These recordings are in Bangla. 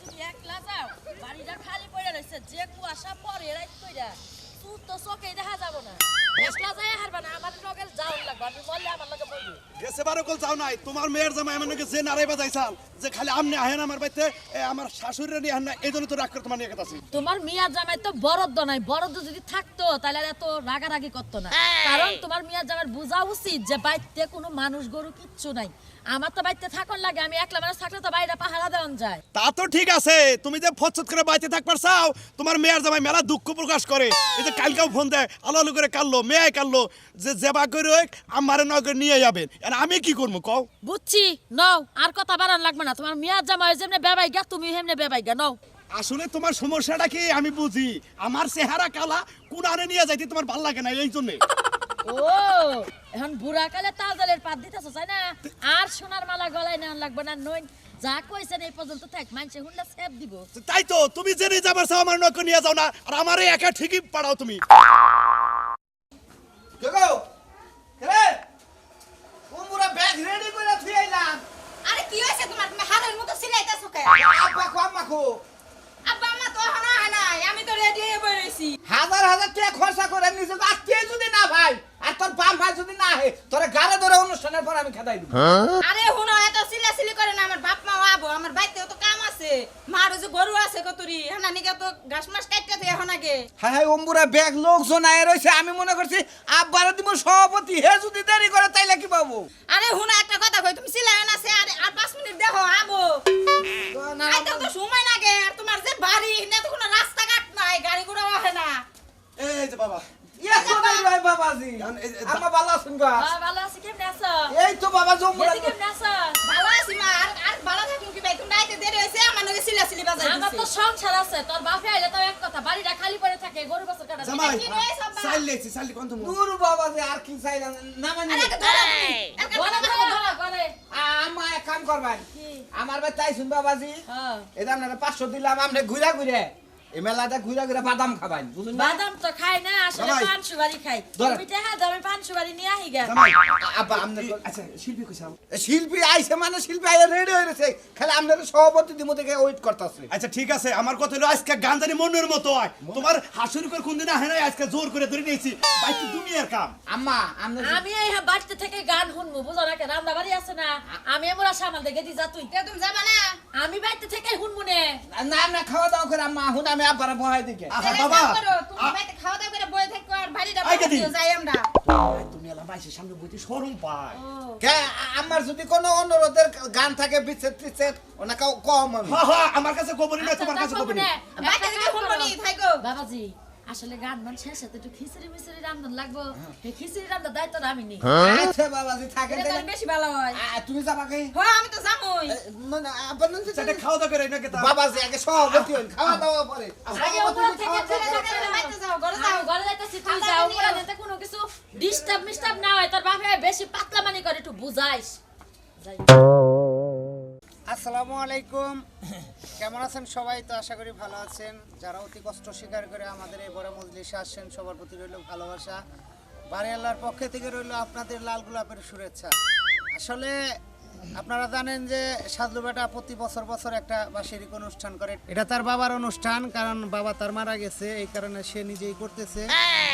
তুমি একলা যাও বাড়িটা খালি পড়ে রইছে যে কুয়াশা পড়ে রাত কইরা তুই তো চোখে দেখা যাব না একলা যাই হারবা না আমার লগে যাও লাগবে আমি বললে আমার লগে বলবি গেছে বারো কল যাও নাই তোমার মেয়ের জামাই আমার নাকি যে নারাই বাজাইছাল যে খালি আমনে আহেন আমার বাইতে আমার শাশুড়ির নিয়ে আহেন না এই জন্য তো রাগ করে তোমার নিয়ে গেছে তোমার মিয়া জামাই তো বরদ্দ নাই বরদ্দ যদি থাকতো তাহলে এত রাগারাগি করতো না কারণ তোমার মিয়া জামাইয়ের বোঝা উচিত যে বাইতে কোনো মানুষ গরু কিচ্ছু নাই আমার তো বাইতে থাকন লাগে আমি একলা মানুষ থাকলে তো বাইরে পাহারা দেওয়ান যায় তা তো ঠিক আছে তুমি যে ফচত করে বাইতে থাকবার চাও তোমার মেয়ের জামাই মেলা দুঃখ প্রকাশ করে এই যে কালকেও ফোন দেয় আলো আলো করে কানলো মেয়ে কানলো যে যেবা করে আমারে নগর নিয়ে যাবেন আর আমি কি করবো কও বুঝছি নও আর কথা বাড়ান লাগবে না তোমার মিয়া জামাই যেমনে বেবাইগা তুমি হেমনে বেবাইগা নও আসলে তোমার সমস্যাটা কি আমি বুঝি আমার চেহারা কালা কোন আনে নিয়ে যাইতে তোমার ভাল লাগে না এই জন্য ও এখন বুড়া কালে তালদালের পাত দিতেছো তাই না আর সোনার মালা গলায় নেওয়ান লাগবে না নই যা কইছেন এই পর্যন্ত থাক মানুষে হুন্ডা সেভ দিব তাই তো তুমি জেনে যাবার চাও আমার নগর নিয়ে যাও না আর আমারে একা ঠিকই পাড়াও তুমি গো রে ওমরা ব্যাগ রেডি করে থুই আইলাম আরে কি হইছে তোমার তুমি হাড়ের মতো সিলাইতাছো কে আব্বা কো আম্মা কো আব্বা আম্মা তো হনা নাই আমি তো রেডি হয়ে বই রইছি হাজার হাজার টাকা খরচা করে নিছে আজকে যদি না ভাই আর তোর বাপ ভাই যদি না হে তোরে গারে ধরে অনুষ্ঠানের পর আমি খেদাই দিব আরে হুনো এত সিলাসিলি করে না আমার বাপ মা আবো আমার বাইতেও তো কাম আছে মার যে গরু আছে কতরি হানা নিকে তো ঘাস মাস কাটতে দে এখন আগে হ্যাঁ হ্যাঁ ওমরা ব্যাগ লোকজন আয় রইছে আমি মনে করছি আব্বারে দিব সভাপতি হে যদি দেরি করে তাইলে কি পাবো আরে হুনো একটা কথা কই তুমি সিলাই না সে আর 5 মিনিট দেখো আবো আইতে তো সময় লাগে আর তোমার যে বাড়ি না তো কোনো রাস্তা ঘাট নাই গাড়ি ঘোড়া হয় না এই যে বাবা ইয়া কোথায় ভাই বাবাজি আম্মা ভালো আছেন গা ভালো আছি কেমনে আছো এই তো বাবা জমুরা এদিকে কেমনে আছো ভালো আছি মা আর ভালো থাকুন কি ভাই তুমি আইতে দেরি হইছে আমার লগে সিলাসিলি বাজাই আমার তো সংসার আছে তোর বাপে আইলে তো এক কথা বাড়িটা খালি পড়ে থাকে গরু বছর কাটা জামাই কি রইছ আব্বা চাইলেছি চাইলে কোন তুমি দূর বাবাজি আর কি চাইলাম না মানে আরে একটা ধরো তুমি একটা বলে ধরো ধরা করে আম্মা এক কাম করবেন কি আমার ভাই তাই শুন বাবাজি হ্যাঁ এটা আপনারা 500 দিলাম আপনি ঘুরা ঘুরে এই মেলাটা ঘুরা ঘুরে বাদাম খাবেন বুঝুন না বাদাম তো খাই না আসলে জামাই। পান সুপারি খাই ধরো। তুমি দেখা দাও আমি পান সুপারি নিয়ে আহি গা জামাই আব্বা আপনি আচ্ছা শিল্পী কইছাও শিল্পী আইছে মানে শিল্পী আইয়া রেডি হয়ে গেছে খালি আপনাদের সভাপতি দিমো থেকে ওয়েট করতেছে আচ্ছা ঠিক আছে আমার কথা হলো আজকে গান জানি মনের মতো হয় তোমার হাসুরি করে কোনদিন আহে নাই আজকে জোর করে ধরে নিয়েছি বাইতে দুনিয়ার কাম আম্মা আপনি আমি এই বাড়িতে থেকে গান শুনবো বুঝো না কেন রান্না বাড়ি আছে না আমি এমরা সামাল দেখে দি যা তুই তে তুমি যাবা না আমি বাড়িতে থেকে শুনবো নে না না খাওয়া দাওয়া করে আম্মা হুন আমি আব্বারা বহাই দিকে আহা তাহলে বাবা কাম করো তুমি বাইতে খাওয়া দাওয়া করে বই থাকো আর বাড়িটা আই গেদি। বসে যাই আমরা তুমি এলা বাইসের সামনে বইতে শরম পায় কে আমার যদি কোনো অনুরোধের গান থাকে বিচ্ছেদ টিচ্ছেদ ওনা কম আমি হ্যাঁ হ্যাঁ আমার কাছে গোবরি না তোমার কাছে আচ্ছা, গোবরি বাইতে থেকে শুনবো নি থাকো বাবাজি আসলে গান মান শেষ হতে একটু খিচুড়ি মিচুড়ি রান্ধন লাগবো এই খিচুড়ি রান্নার দায়িত্বটা আমি নেই আচ্ছা বাবাজি থাকেন এটা তো বেশি ভালো হয় তুমি যাবা কে হ্যাঁ আমি তো যামই না আপনার সেটা খাওয়া দাওয়া করে নাকি তা বাবাজি আগে সভাপতি হন খাওয়া দাওয়া পরে আগে উপর থেকে চলে যাও বাইতে যাও ঘরে যাও ঘরে যাইতেছি তুই যাও উপরে যেতে কোনো কিছু ডিস্টার্ব মিস্টার্ব না হয় তোর বাপে বেশি পাতলা মানি করে একটু বুঝাইস যাই আসসালামু আলাইকুম কেমন আছেন সবাই তো আশা করি ভালো আছেন যারা অতি কষ্ট স্বীকার করে আমাদের এই বড় মজলিসে আসছেন সবার প্রতি রইল ভালোবাসা বাড়ি আল্লাহর পক্ষ থেকে রইল আপনাদের লাল গোলাপের শুভেচ্ছা আসলে আপনারা জানেন যে সাজলু বেটা প্রতি বছর বছর একটা বার্ষিক অনুষ্ঠান করে এটা তার বাবার অনুষ্ঠান কারণ বাবা তার মারা গেছে এই কারণে সে নিজেই করতেছে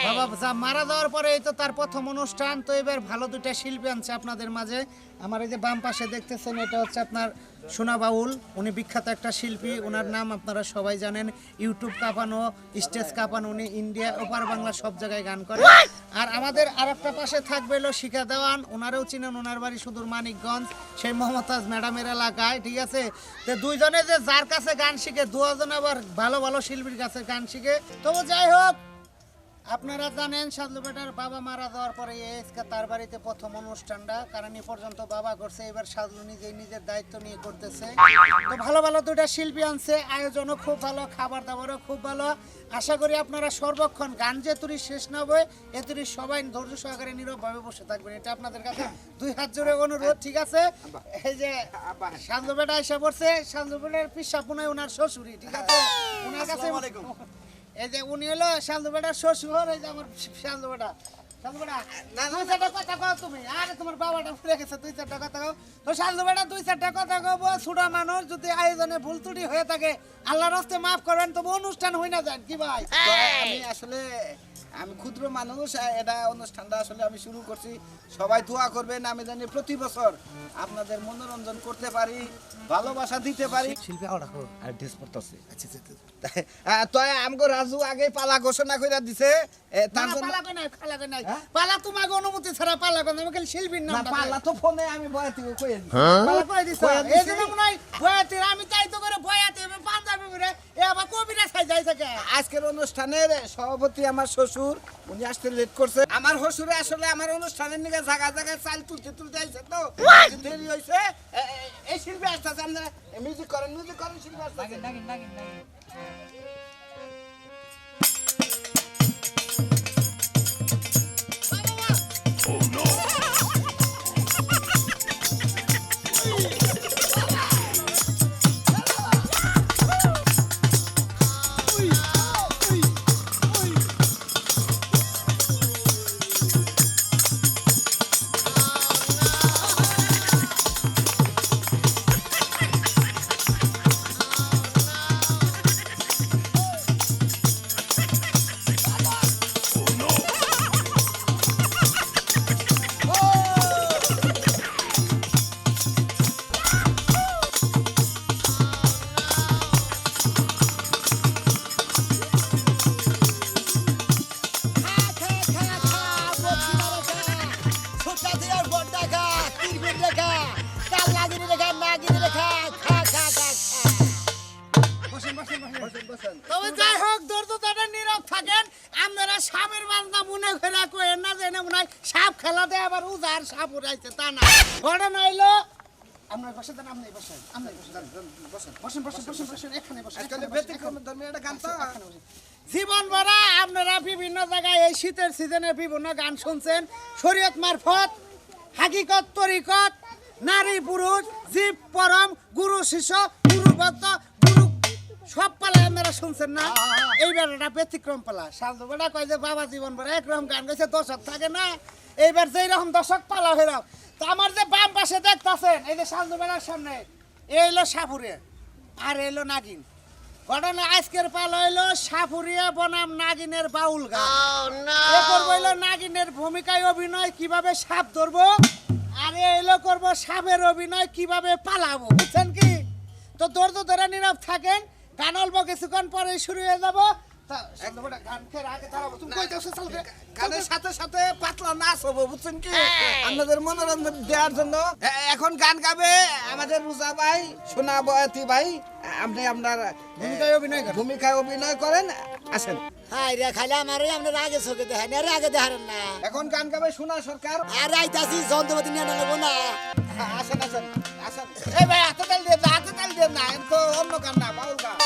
বাবা যা মারা যাওয়ার পরে এই তো তার প্রথম অনুষ্ঠান তো এবার ভালো দুইটা শিল্পী আনছে আপনাদের মাঝে আমার এই যে বাম পাশে দেখতেছেন এটা হচ্ছে আপনার সোনা বাউল উনি বিখ্যাত একটা শিল্পী ওনার নাম আপনারা সবাই জানেন ইউটিউব কাঁপানো স্টেজ কাঁপানো উনি ইন্ডিয়া ওপার বাংলা সব জায়গায় গান করে আর আমাদের আরেকটা পাশে থাকবে হলো শিখা দেওয়ান ওনারাও চিনেন ওনার বাড়ি সুদূর মানিকগঞ্জ সেই মমতাজ ম্যাডামের এলাকায় ঠিক আছে তো দুইজনে যে যার কাছে গান শিখে দুজন আবার ভালো ভালো শিল্পীর কাছে গান শিখে তবু যাই হোক আপনারা জানেন সাজলু বেটার বাবা মারা যাওয়ার পরে এসকে তার বাড়িতে প্রথম অনুষ্ঠানটা কারণ এ পর্যন্ত বাবা করছে এবার সাজলু নিজেই নিজের দায়িত্ব নিয়ে করতেছে তো ভালো ভালো দুইটা শিল্পী আনছে আয়োজনও খুব ভালো খাবার দাবারও খুব ভালো আশা করি আপনারা সর্বক্ষণ গান যে তুরি শেষ না হবে এ তুরি সবাই ধৈর্য সহকারে নীরবভাবে বসে থাকবেন এটা আপনাদের কাছে দুই হাত জোরে অনুরোধ ঠিক আছে এই যে সাজলু বেটা এসে পড়ছে সাজলু বেটার পিসাপুনায় ওনার শ্বশুরি ঠিক আছে ওনার কাছে আসসালামু আলাইকুম। এই যে উনি হলো শান্ত বেটার শ্বশুর এই যে আমার শান্ত বেটা শালু বেটা দুই চারটা কথা কও তুমি আরে তোমার বাবাটা ফুলে গেছে দুই চারটা কথা কও তো শালু বেটা দুই চারটা কথা কব ছোট মানুষ যদি আয়োজনে ভুল ত্রুটি হয়ে থাকে আল্লাহর রাস্তে মাফ করবেন তবে অনুষ্ঠান হই না যায় কি ভাই আমি আসলে আমি ক্ষুদ্র মানুষ এটা অনুষ্ঠানটা আসলে আমি শুরু করছি সবাই দোয়া করবেন আমি জানি প্রতি বছর আপনাদের মনোরঞ্জন করতে পারি ভালোবাসা দিতে পারি শিল্পী আওড়া কো আর ড্রেস পড়তেছে তো আমগো রাজু আগে পালা ঘোষণা করে দিছে তার জন্য পালা কই নাই পালা তোমাকে অনুমতি ছাড়া পালা কই আমি খালি শিল্পীর না নাম পালা তো ফোনে আমি বয়াতি কই পালা কই দিছ এই জন্য মনে হয় বয়াতি আমি তাই তো করে বয়াতি আমি পাঞ্জাবি করে এ আবার কবিরা সাই যাই থাকে আজকের অনুষ্ঠানের সভাপতি আমার শ্বশুর উনি আসতে লেট করছে আমার শ্বশুরে আসলে আমার অনুষ্ঠানের নিকে জায়গা জায়গায় চাল তুলতে আইছে তো দেরি হইছে এই শিল্পী আসতেছে আপনারা মিউজিক করেন শিল্পী আসতেছে তবে যাই হোক দর্দতাটা নীরব থাকেন আপনারা সাপের বান্দা মনে করে কইেন না যে না মনে হয় সাপ খেলাতে আবার উজার সাপ উড়াইছে তা না ঘটনা হইলো আপনার পাশে দেন বসেন এখানে বসেন আজকাল ব্যতিক্রম ধর্মী একটা গান তো জীবন ভরা আপনারা বিভিন্ন জায়গায় এই শীতের সিজনে বিভিন্ন গান শুনছেন শরীয়ত মারফত হাকিকত তরিকত নারী পুরুষ জীব পরম গুরু শিষ্য গুরু ভক্ত গুরু সব পালা আপনারা শুনছেন না এইবার এটা ব্যতিক্রম পালা সাধু বেটা কয় যে বাবা জীবন ভরা একরকম গান গাইছে দর্শক থাকে না এইবার যেই রকম দর্শক পালা হয়ে তো আমার যে বাম পাশে দেখতেছেন এই যে সাধু বেটার সামনে এই হলো সাপুরে আর এলো নাগিন ঘটনা আজকের পাল হইলো সাপুরিয়া বনাম নাগিনের বাউল গান এরপর হইলো নাগিনের ভূমিকায় অভিনয় কিভাবে সাপ ধরবো আর এলো করবো সাপের অভিনয় কিভাবে পালাবো বুঝছেন কি তো ধৈর্য ধরে নীরব থাকেন গান অল্প কিছুক্ষণ পরে শুরু হয়ে যাবো গানের সাথে সাথে পাতলা নাচ হবো বুঝছেন কি আপনাদের মনোরঞ্জন দেওয়ার জন্য এখন গান গাবে আমাদের রুজা ভাই সোনা বয়াতি ভাই আপনি আপনার ভূমিকায় অভিনয় করেন আসেন হাই রে খাইলে আমারই আপনার আগে চোখে দেখেন আরে আগে দেখারেন না এখন গান গাবে সোনা সরকার আর আইতাছি যন্ত্রপাতি নিয়ে নেবো না আসেন এই ভাই হাতে তাল দিয়ে না এম তো অন্য গান না বাউল গান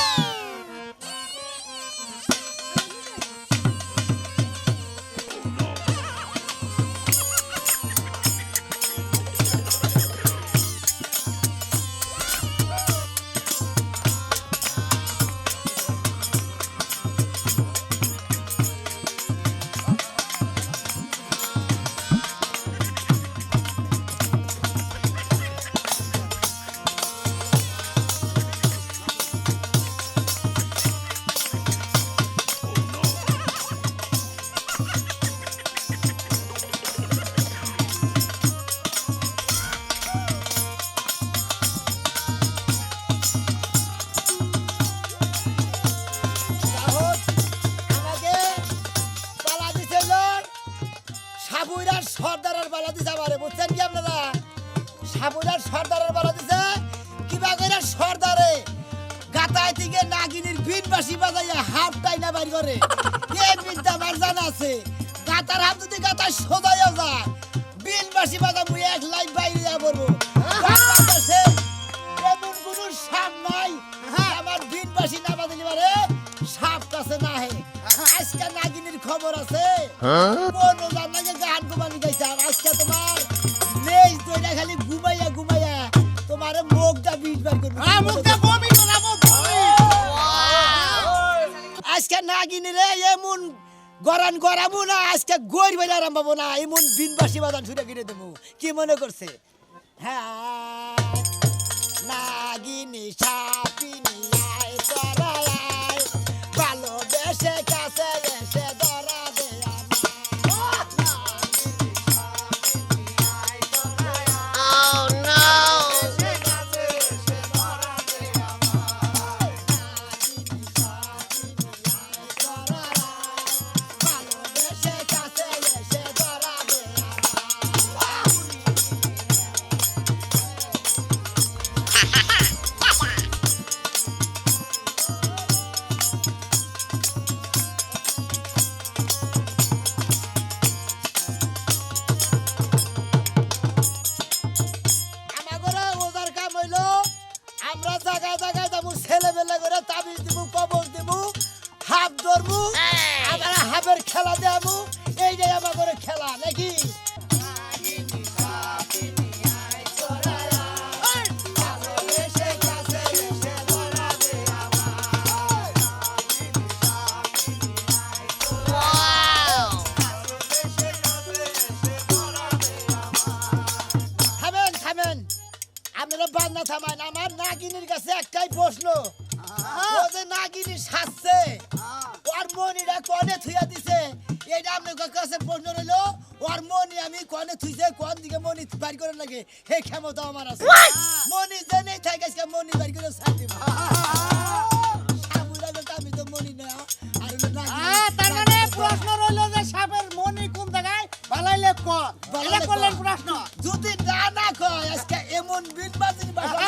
সাপুরার সর্দারের বালা দিছে আমারে বুঝছেন কি আপনারা সাপুরার সর্দারের বালা দিছে কিবা কইরা সর্দারে গাতায় থেকে নাগিনীর বিন বাঁশি বাজাইয়া হাফ টাইনা বাড়ি করে এই বিদ্যা আমার জানা আছে গাতার হাত যদি গাতায় সোজাইয়া যায় বিন বাঁশি বাজা মুই এক লাইন বাইরে যা বলবো বাংলাদেশে এমন কোনো সাপ নাই আমার বিন বাঁশি না বাজাইলে পারে সাপ কাছে না হে আজকে নাগিনীর খবর আছে কোন জানাকে গান ঘুমানি গাইছে আর আজকে তোমার নেই তোরা খালি ঘুমাইয়া তোমার মুখটা বিট বার করবে মুখটা বমি করাবো আজকে নাগিনী রে এমন গরান গরামু না আজকে গড় বেলা আরম্ভ না এমন বিনবাসী বাজান ছুটে কিনে দেবো কি মনে করছে হ্যাঁ নাগিনী সাপিনী আয় তোরা আয় ভালোবেসে কাছে এসে ধরা দে ভালোবেসে কাছে এসে ধরা দে আমাগরে ওজার কাম হইলো আমরা জায়গায় জায়গায় যাবো ছেলে বেলা করে তাবিজ দিব কবজ দিব হাফ ধরবো আমরা হাফের খেলা দেবো এইটাই আমাগরে খেলা নাকি থামেন থামেন আপনারা বান্না থামান আমার নাগিনীর কাছে একটাই প্রশ্ন ও যে নাগিনী সাজছে ওর মনিটা কনে থুইয়া দিছে এইটা আপনার কাছে প্রশ্ন রইলো ওর মনি আমি কনে থুইছে কোন দিকে মনি বাড়ি করে লাগে হে ক্ষমতা আমার আছে মনি যে নেই থাকে আজকে মনি বাড়ি করে ছাড় দিব সাবুরাগে তো আমি তো মনি না আর হলো নাগিনী তার মানে প্রশ্ন রইল যে সাপের মনি কোন জায়গায় বালাইলে ক এটা করলেন প্রশ্ন যদি না না কয় আজকে এমন বিনবাসী ভাষা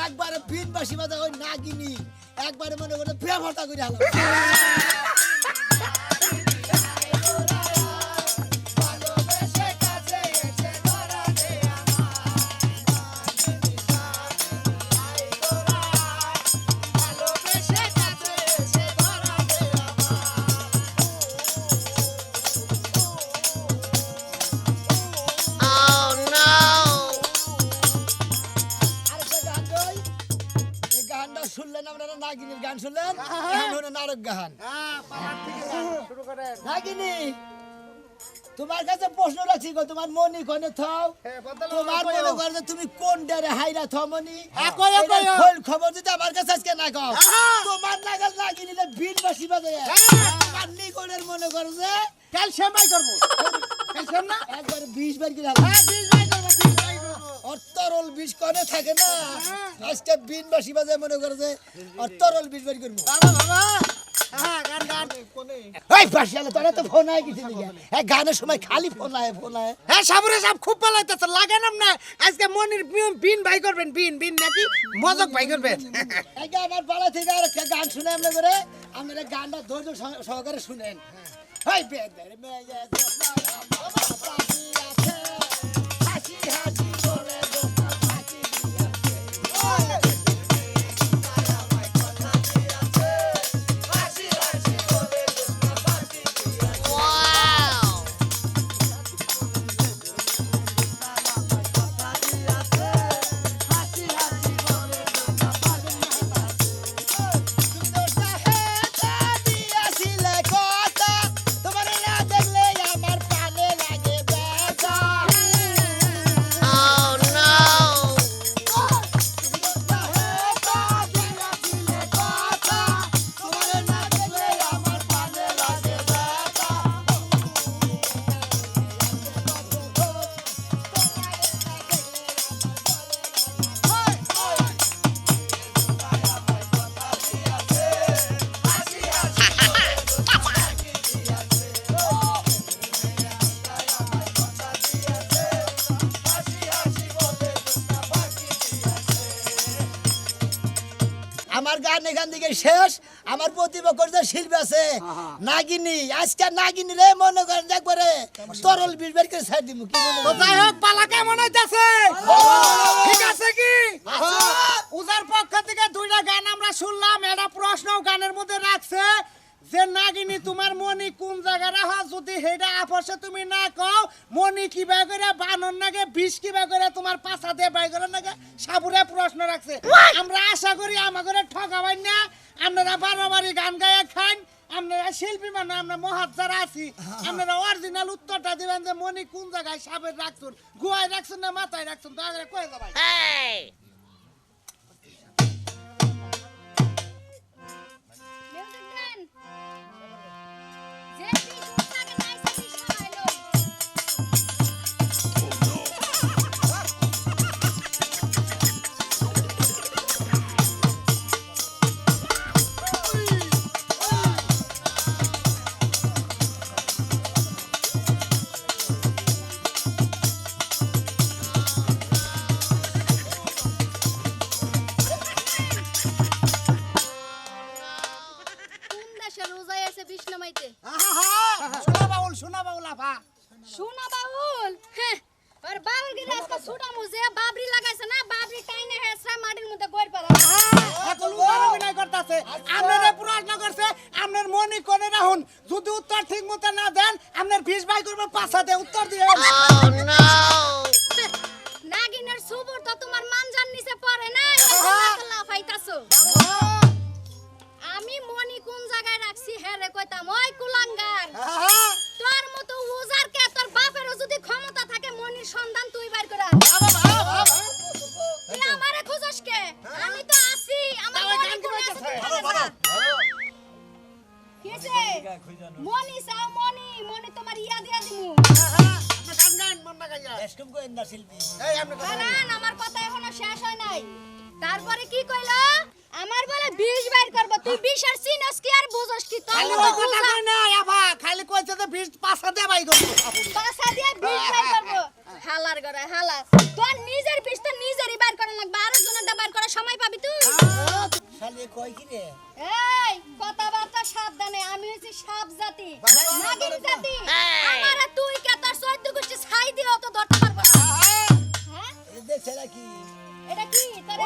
একবারে বিনবাসী ভাষা ওই নাগিনী একবারে মনে করে ব্যবহারটা করে হলো আরেকটা গান কই এই গানটা শুনলেন আপনারা নাগিনীর গান শুনলেন এখন হলো নারক গান পাহাড় থেকে শুরু করেন নাগিনী তোমার কাছে প্রশ্ন রাখছি গো তোমার মনি কোনে থাও তোমার মনে করে যে তুমি কোন ডারে হাইরা থাও মনি কয়ো, এটা কয়ো। খোল খবর দিতে আমার কাছে আজকে না কও তোমার নাগাল নাগিনীলে বিন বাসি বাজায় তোমার নিকটের মনে করে যে ক্যালসিয়াম বাই করব ক্যালসিয়াম না একবার 20 বার করে হ্যাঁ 20 বাই করব 20 বাই করব তরল বিষ কোনে থাকে না আজকে বিন বাসি বাজায় মনে করে যে তরল বিষ বার করব বাবা বাবা হ্যাঁ গান গান কোনে এই বাসিয়ালে তোরা তো ফোন আই গেছিস দিকে এই গানের সময় খালি ফোন আয় হ্যাঁ সাবুরে সাহেব খুব পালাইতেছে লাগে না না আজকে মনির বিন ভাই করবেন বিন নাকি মজক ভাই করবেন এই যে আমার পালা থেকে আর একটা গান শুনে আমরা করে আপনারা গানটা ধৈর্য সহকারে শুনেন হাই বেদের মেয়ে জোসনা আমার পাখি আছে হাসি হাসি বলে জোসনা পাখি আছে তোমার না দেখলে আমার পানে লাগে ব্যথা আমার গান এখান থেকে শেষ আমার প্রতিপক্ষের শিল্পী আছে নাগিনী আজকে নাগিনী রে মনে করেন একবারে তরল বিষ বের করে ছাড় দিব কি মনে তো করেন? যাই হোক পালা কেমন হইতাছে ঠিক আছে কি উজার পক্ষ থেকে দুইটা গান আমরা শুনলাম এটা প্রশ্ন গানের মধ্যে রাখছে যে নাগিনী তোমার মনি কোন জায়গা রাখা যদি হেডা আপসে তুমি না কও মনি কিবা করে বানর নাগে বিষ কিবা করে তোমার পাছা দিয়ে বাই করে নাগে সাবুরে প্রশ্ন রাখছে আমরা আশা করি আমাদের ঠকাবাই না আপনারা বারবারই গান গায়ে খান আপনারা শিল্পী মানে আমরা মহাত যারা আছি আপনারা অরিজিনাল উত্তরটা দিবেন যে মনি কোন জায়গায় সাপের রাখছুন গুহায় রাখছুন না মাথায় রাখছুন দয়া করে কয়ে দাও ভাই মিউজিক দেন যে বিশ আগে নাইসে বিশ হইলো কোন দেশে রোজায় আছে বিশ নামাইতে শোনা বাউল আফা শোনা বাউল হ্যাঁ আর বাউল কি রাস্তা ছোটা মুজে বাবরি লাগাইছে না বাবরি টাইনে হেসরা মাটির মধ্যে গড় পালা এত লুকার অভিনয় করতেছে আপনারা প্রশ্ন করছে আপনার মনি কোনে রাহুন যদি উত্তর ঠিক মতো না দেন আপনার ফিস বাই করবে পাছাতে উত্তর দিয়ে নাগিনের সুবুর তো তোমার মানজান নিচে পড়ে না লাফাইতাছো আমি মনি কোন জায়গায় রাখছি হ্যাঁ রে কইতাম ওই কুলাঙ্গার তোর মতো উজার কে তোর বাপেরও যদি ক্ষমতা থাকে মনির সন্ধান তুই বাইর করে আন। তুই আমারে খুঁজস কে আমি তো আছি আমার মনি কোন আছে কিছে মনি সাও মনি মনি তোমার ইয়া দিয়া দিমু হারান আমার কথা এখনো শেষ হয় নাই তারপরে কি কইলো আমার বলে 20 বাইর করব তুই 20 আর সিনস কি আর বুঝস কি তোর খালি মতো ওই কথা বুঝা- কই না আফা খালি কইছে যে ফিস পাছাতে বাই করবে পাশা দিয়ে 20 বাইর করব হালার গড়া হালা তোর নিজের 20 তো নিজেরই বাইর করা লাগবে আর জনেরটা বাইর করার সময় পাবি তুই শালি কয় কি রে এই কথাবার্তা সাবধানে আমি হইছি সাপ জাতি নাগিন জাতি আমারে তুই কে তোর 14 গোষ্ঠী ছাই দিও তো ধরতে পারবো না হ্যাঁ এই দেখছে নাকি এটা কি তোরে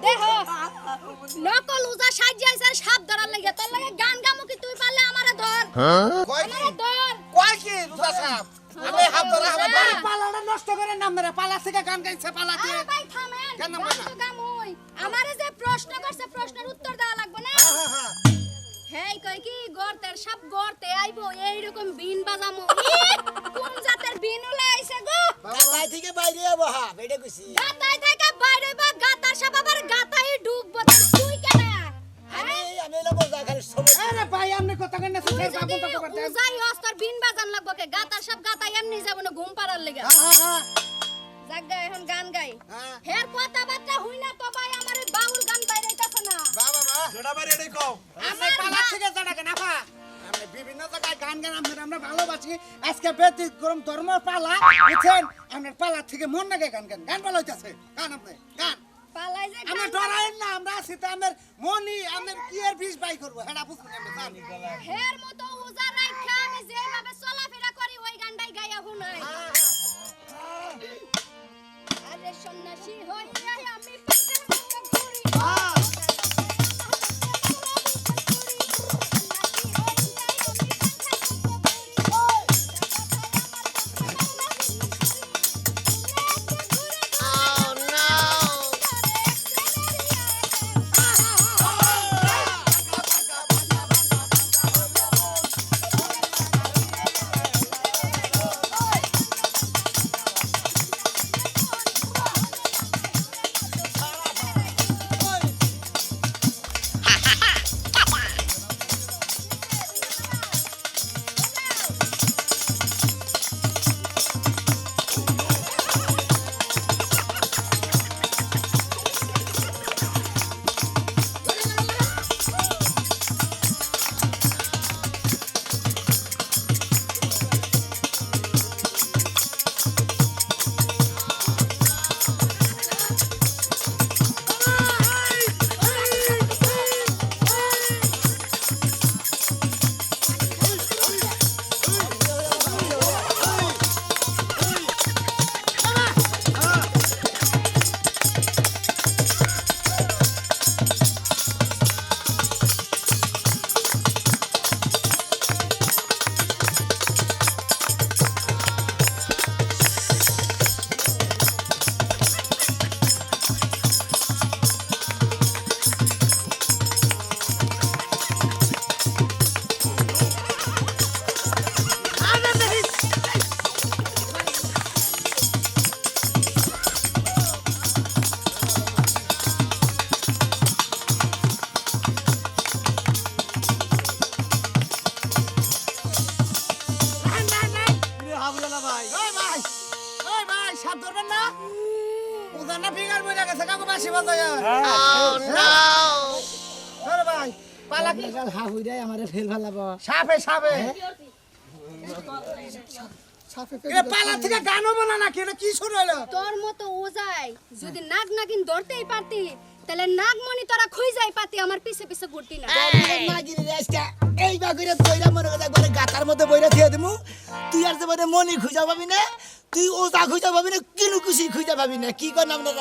দেহ নকল উজা সাজিয়েছে সাপ ধরার লাগি তোর লাগে গান গামু কি তুই পারলে আমারে ধর কয় কি আমারে ধর কয় কি রুজা সাহেব আমি হাত ধরে আমার হ্যাঁ। পালাটা নষ্ট করে নাম মেরে পালা থেকে গান গাইছে পালা দিয়ে আরে ভাই থামেন কেন গান বললা? তো গামুই আমারে যে প্রশ্ন করছে প্রশ্নের উত্তর দেওয়া লাগবে না হেই কই কি গর্তের সাপ গর্তে আইবো এইরকম বিন বাজামু কোন জাতের বিন উলে আইছে গো গাতাই থেকে বাইরে যাবো হ্যাঁ এটা কইছি গাতাই থেকে বাইরে বা গাতার সাপ আবার গাতাই ঢুকবো তা তুই কেন আমি আমি লাগো জায়গার সময় আরে ভাই আপনি কথা কই না তুই ফের যদি বাবু তো করতে উজাই অস্তর বিন বাজান লাগবো কে গাতার সাপ গাতাই এমনি যাব না ঘুম পাড়ার লাগা জাগা এখন গান গাই হের কথাবার্তা হই না তো ভাই আমারে বাউল গান বাইরাইতাছে না বাবা মা যেটা বাইরে এটাই কও আপনি পালা থেকে জানাকে না পা আপনি বিভিন্ন জায়গায় গান গান আমরা ভালোবাসি আজকে ব্যতিক্রম ধর্ম পালা বুঝছেন আপনার পালা থেকে মন নাগে গান গান গান ভালো হইতাছে গান আপনি গান পালাই যে আমরা গান ডরাইন না আমরা আছি তো আমার মনি আমার কি এর ফিস বাই করব হেডা বুঝছেন আপনি জান হের মতো উজা রাখা আমি যেভাবে চলাফেরা করি ওই গানটাই গাইয়া হুনাই আরে সন্ন্যাসী হইয়া আমি পিছের মতো ঘুরি সাত ধরবেন না উদার না ফিঙ্গার বইরা গেছে কাকু বাঁশি বাজায় ধরো ভাই পালা কি হাহুইরাই আমারে ফেল ফেলাবো সাপে সাপে এটা পালা থেকে গান হবো না নাকি এটা কি শুরু হলো তোর মতো ওজাই যদি নাগ নাগিন ধরতেই পারতি তাহলে নাগমণি তোরা খুই যাই পাতি আমার পিছে পিছে ঘুরতি না নাগিনীর আজকে এই বাগুরে তৈরা মনে করে একবারে গাতার মধ্যে বইরা দিয়ে দিমু তুই আর যে মনি খুঁজা পাবি না তুই ওজা খুঁজা পাবি না কিনু খুশি খুঁজা পাবি না কি কর নাম না